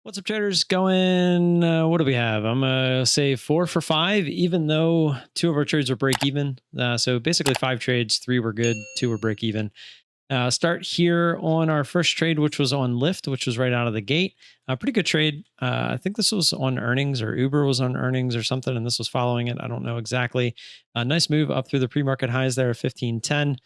What's up, traders? Going, what do we have? I'm going to say 4 for 5, even though 2 of our trades were break even. So basically 5 trades, 3 were good, 2 were break even. Start here on our first trade, which was on LYFT, which was right out of the gate. A pretty good trade. I think this was on earnings, or Uber was on earnings or something, and this was following it. I don't know exactly. A nice move up through the pre-market highs there of 15.10.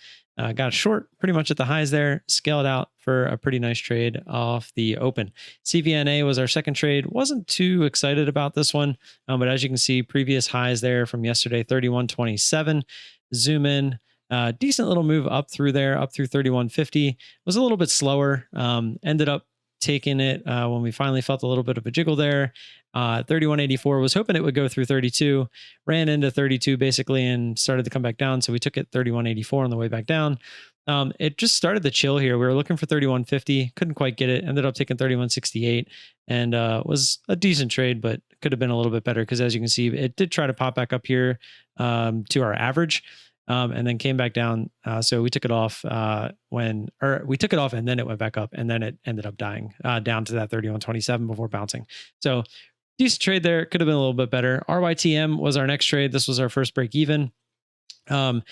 Got short pretty much at the highs there, scaled out for a pretty nice trade off the open. CVNA was our second trade. Wasn't too excited about this one, but as you can see, previous highs there from yesterday, 31.27. Zoom in. Decent little move up through there, up through 31.50. Was a little bit slower. Ended up taking it when we finally felt a little bit of a jiggle there. 31.84, was hoping it would go through 32, ran into 32 basically and started to come back down. So we took it 31.84 on the way back down. It just started to chill here. We were looking for 31.50, couldn't quite get it. Ended up taking 31.68 and was a decent trade, but could have been a little bit better because as you can see, it did try to pop back up here to our average. And then came back down. So we took it off we took it off and then it went back up and then it ended up dying down to that 31.27 before bouncing. So decent trade there. Could have been a little bit better. RYTM was our next trade. This was our first break even. Ended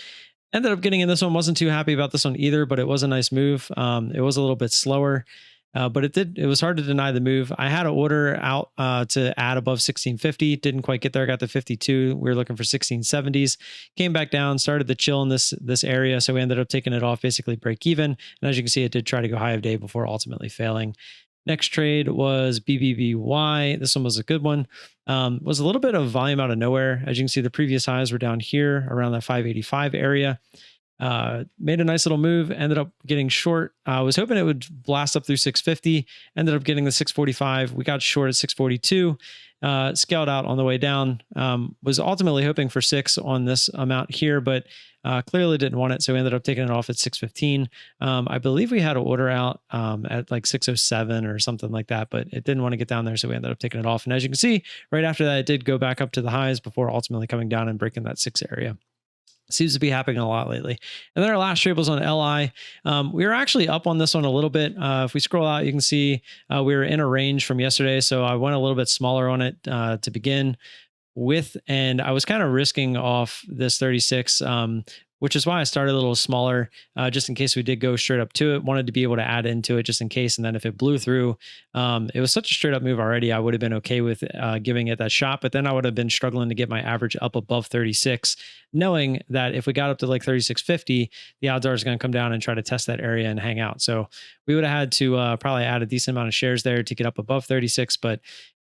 up getting in this one. Wasn't too happy about this one either, but it was a nice move. It was a little bit slower. But it was hard to deny the move. I had an order out to add above 1650. Didn't quite get there. Got to 52. We were looking for 1670s. Came back down, started to chill in this area. So we ended up taking it off, basically break even. And as you can see, it did try to go high of day before ultimately failing. Next trade was BBBY. This one was a good one. Was a little bit of volume out of nowhere. As you can see, the previous highs were down here around that 585 area. Made a nice little move, ended up getting short. I was hoping it would blast up through 650, ended up getting the 645. We got short at 642, scaled out on the way down. Was ultimately hoping for 6 on this amount here, but clearly didn't want it. So we ended up taking it off at 615. I believe we had an order out at like 607 or something like that, but it didn't want to get down there. So we ended up taking it off. And as you can see, right after that, it did go back up to the highs before ultimately coming down and breaking that 6 area. Seems to be happening a lot lately. And then our last trade was on LI. We were actually up on this one a little bit. If we scroll out, you can see we were in a range from yesterday. So I went a little bit smaller on it to begin with. And I was kind of risking off this 36, which is why I started a little smaller, just in case we did go straight up to it. Wanted to be able to add into it just in case. And then if it blew through, it was such a straight up move already, I would have been okay with giving it that shot. But then I would have been struggling to get my average up above 36, knowing that if we got up to like 36.50, the odds are it's going to come down and try to test that area and hang out. So we would have had to probably add a decent amount of shares there to get up above 36, but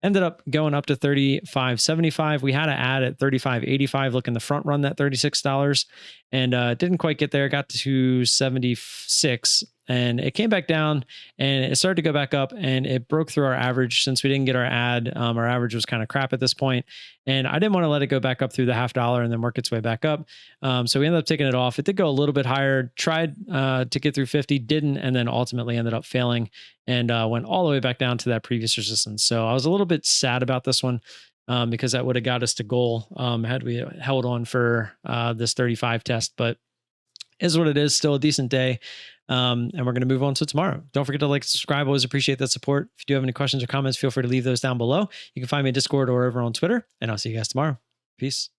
ended up going up to 35.75. We had to add at 35.85, looking to front run that $36, and didn't quite get there. Got to 76, and it came back down, and it started to go back up, and it broke through our average. Since we didn't get our ad, our average was kind of crap at this point, and I didn't want to let it go back up through the $0.50 and then work its way back up. So we ended up taking it off. It did go a little bit higher. Tried to get through 50, didn't, and then ultimately ended up failing and went all the way back down to that previous resistance. So I was a little bit sad about this one because that would have got us to goal had we held on for this 35 test, but is what it is. Still a decent day. And we're going to move on to tomorrow. Don't forget to like, subscribe. Always appreciate that support. If you do have any questions or comments, feel free to leave those down below. You can find me in Discord or over on Twitter, and I'll see you guys tomorrow. Peace.